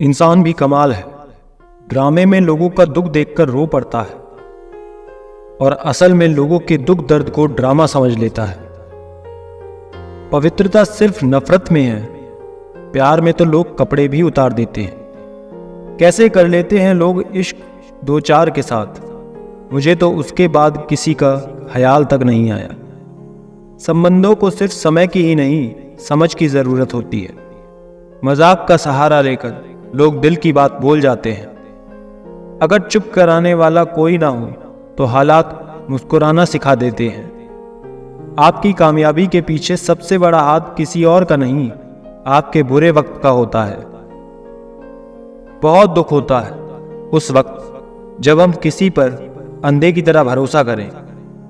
इंसान भी कमाल है। ड्रामे में लोगों का दुख देखकर रो पड़ता है और असल में लोगों के दुख दर्द को ड्रामा समझ लेता है। पवित्रता सिर्फ नफरत में है। प्यार में तो लोग कपड़े भी उतार देते हैं। कैसे कर लेते हैं लोग इश्क दो चार के साथ। मुझे तो उसके बाद किसी का ख्याल तक नहीं आया। संबंधों को सिर्फ समय की ही नहीं, समझ की जरूरत होती है। मजाक का सहारा लेकर लोग दिल की बात बोल जाते हैं। अगर चुप कराने वाला कोई ना हो तो हालात मुस्कुराना सिखा देते हैं। आपकी कामयाबी के पीछे सबसे बड़ा हाथ किसी और का नहीं, आपके बुरे वक्त का होता है। बहुत दुख होता है उस वक्त जब हम किसी पर अंधे की तरह भरोसा करें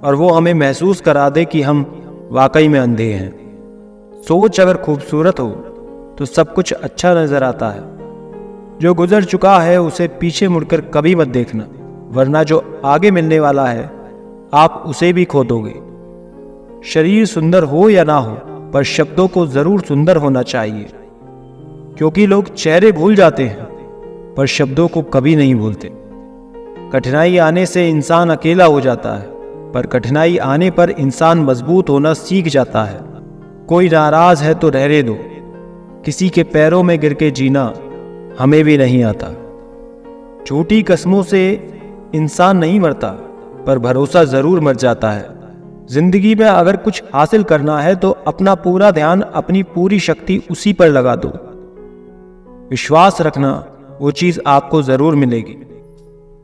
और वो हमें महसूस करा दे कि हम वाकई में अंधे हैं। सोच अगर खूबसूरत हो तो सब कुछ अच्छा नजर आता है। जो गुजर चुका है उसे पीछे मुड़कर कभी मत देखना, वरना जो आगे मिलने वाला है आप उसे भी खो दोगे। शरीर सुंदर हो या ना हो, पर शब्दों को जरूर सुंदर होना चाहिए, क्योंकि लोग चेहरे भूल जाते हैं पर शब्दों को कभी नहीं भूलते। कठिनाई आने से इंसान अकेला हो जाता है, पर कठिनाई आने पर इंसान मजबूत होना सीख जाता है। कोई नाराज है तो रहने दो, किसी के पैरों में गिर के जीना हमें भी नहीं आता। झूठी कस्मों से इंसान नहीं मरता, पर भरोसा जरूर मर जाता है। जिंदगी में अगर कुछ हासिल करना है तो अपना पूरा ध्यान, अपनी पूरी शक्ति उसी पर लगा दो। विश्वास रखना, वो चीज आपको जरूर मिलेगी।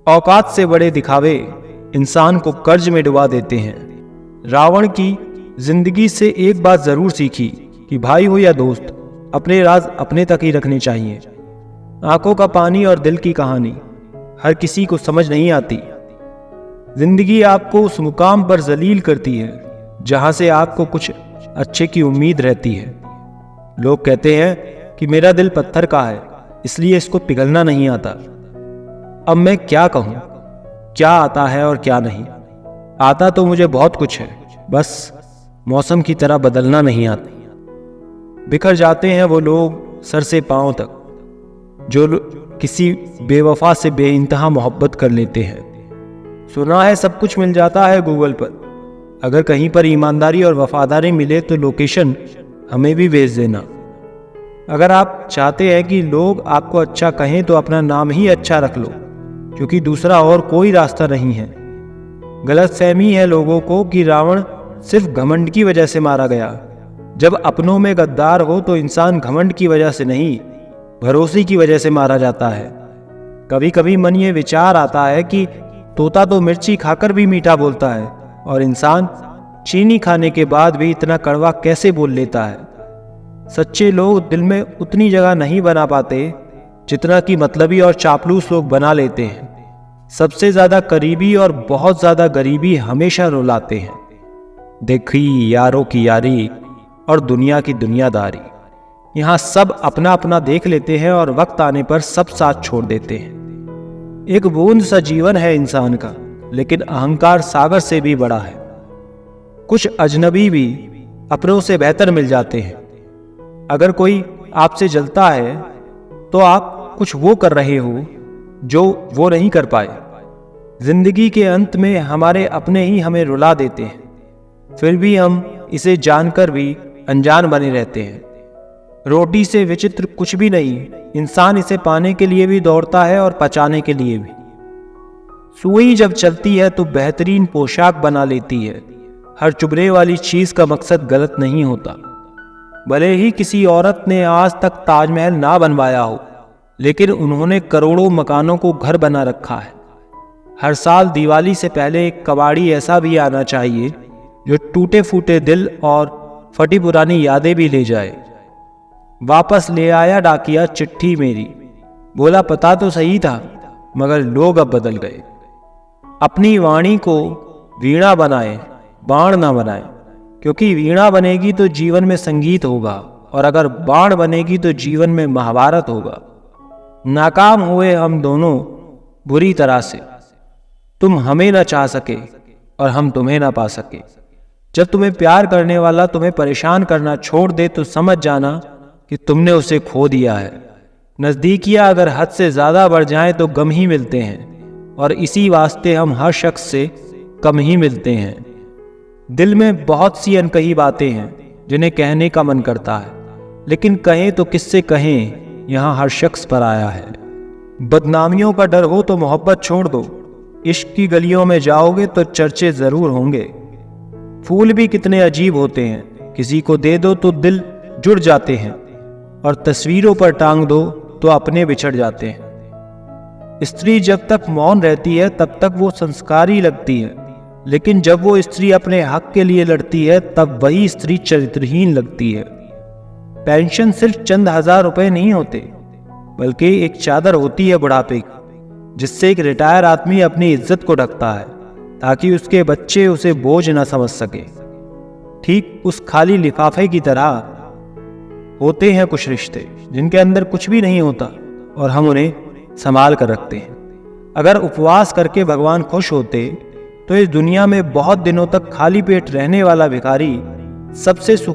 औकात से बड़े दिखावे इंसान को कर्ज में डुबा देते हैं। रावण की जिंदगी से एक बात जरूर सीखी कि भाई हो या दोस्त, अपने राज अपने तक ही रखने चाहिए। आंखों का पानी और दिल की कहानी हर किसी को समझ नहीं आती। जिंदगी आपको उस मुकाम पर जलील करती है जहां से आपको कुछ अच्छे की उम्मीद रहती है। लोग कहते हैं कि मेरा दिल पत्थर का है, इसलिए इसको पिघलना नहीं आता। अब मैं क्या कहूं, क्या आता है और क्या नहीं। आता तो मुझे बहुत कुछ है, बस मौसम की तरह बदलना नहीं आता। बिखर जाते हैं वो लोग सर से पांव तक जो किसी बेवफा से बेइंतहा मोहब्बत कर लेते हैं। सुना है सब कुछ मिल जाता है गूगल पर। अगर कहीं पर ईमानदारी और वफादारी मिले तो लोकेशन हमें भी भेज देना। अगर आप चाहते हैं कि लोग आपको अच्छा कहें तो अपना नाम ही अच्छा रख लो, क्योंकि दूसरा और कोई रास्ता नहीं है। गलतफहमी है लोगों को कि रावण सिर्फ घमंड की वजह से मारा गया। जब अपनों में गद्दार हो तो इंसान घमंड की वजह से नहीं, भरोसे की वजह से मारा जाता है। कभी कभी मन ये विचार आता है कि तोता तो मिर्ची खाकर भी मीठा बोलता है, और इंसान चीनी खाने के बाद भी इतना कड़वा कैसे बोल लेता है। सच्चे लोग दिल में उतनी जगह नहीं बना पाते जितना कि मतलबी और चापलूस लोग बना लेते हैं। सबसे ज्यादा करीबी और बहुत ज्यादा गरीबी हमेशा रुलाते हैं। देखी यारों की यारी और दुनिया की दुनियादारी, यहाँ सब अपना अपना देख लेते हैं और वक्त आने पर सब साथ छोड़ देते हैं। एक बूंद सा जीवन है इंसान का, लेकिन अहंकार सागर से भी बड़ा है। कुछ अजनबी भी अपनों से बेहतर मिल जाते हैं। अगर कोई आपसे जलता है तो आप कुछ वो कर रहे हो जो वो नहीं कर पाए। जिंदगी के अंत में हमारे अपने ही हमें रुला देते हैं, फिर भी हम इसे जानकर भी अनजान बने रहते हैं। रोटी से विचित्र कुछ भी नहीं, इंसान इसे पाने के लिए भी दौड़ता है और पचाने के लिए भी। सुई जब चलती है तो बेहतरीन पोशाक बना लेती है। हर चुभने वाली चीज का मकसद गलत नहीं होता। भले ही किसी औरत ने आज तक ताजमहल ना बनवाया हो, लेकिन उन्होंने करोड़ों मकानों को घर बना रखा है। हर साल दिवाली से पहले एक कबाड़ी ऐसा भी आना चाहिए जो टूटे फूटे दिल और फटी पुरानी यादें भी ले जाए। वापस ले आया डाकिया चिट्ठी मेरी, बोला पता तो सही था मगर लोग अब बदल गए। अपनी वाणी को वीणा बनाए, बाण ना बनाए, क्योंकि वीणा बनेगी तो जीवन में संगीत होगा, और अगर बाण बनेगी तो जीवन में महाभारत होगा। नाकाम हुए हम दोनों बुरी तरह से। तुम हमें ना चाह सके और हम तुम्हें ना पा सके। जब तुम्हें प्यार करने वाला तुम्हें परेशान करना छोड़ दे तो समझ जाना कि तुमने उसे खो दिया है। नज़दीकियाँ अगर हद से ज़्यादा बढ़ जाएं तो गम ही मिलते हैं, और इसी वास्ते हम हर शख्स से कम ही मिलते हैं। दिल में बहुत सी अनकही बातें हैं जिन्हें कहने का मन करता है, लेकिन कहें तो किससे कहें, यहाँ हर शख्स पर आया है। बदनामियों का डर हो तो मोहब्बत छोड़ दो, इश्क की गलियों में जाओगे तो चर्चे ज़रूर होंगे। फूल भी कितने अजीब होते हैं, किसी को दे दो तो दिल जुड़ जाते हैं, और तस्वीरों पर टांग दो तो अपने बिछड़ जाते हैं। स्त्री जब तक मौन रहती है तब तक वो संस्कारी लगती है, लेकिन जब वो स्त्री अपने हक के लिए लड़ती है तब वही स्त्री चरित्रहीन लगती है। पेंशन सिर्फ चंद हजार रुपए नहीं होते, बल्कि एक चादर होती है बुढ़ापे की, जिससे एक रिटायर आदमी अपनी इज्जत को ढकता है ताकि उसके बच्चे उसे बोझ न समझ सके। ठीक उस खाली लिफाफे की तरह होते हैं कुछ रिश्ते जिनके अंदर कुछ भी नहीं होता और हम उन्हें संभाल कर रखते हैं। अगर उपवास करके भगवान खुश होते तो इस दुनिया में बहुत दिनों तक खाली पेट रहने वाला भिखारी सबसे सुखी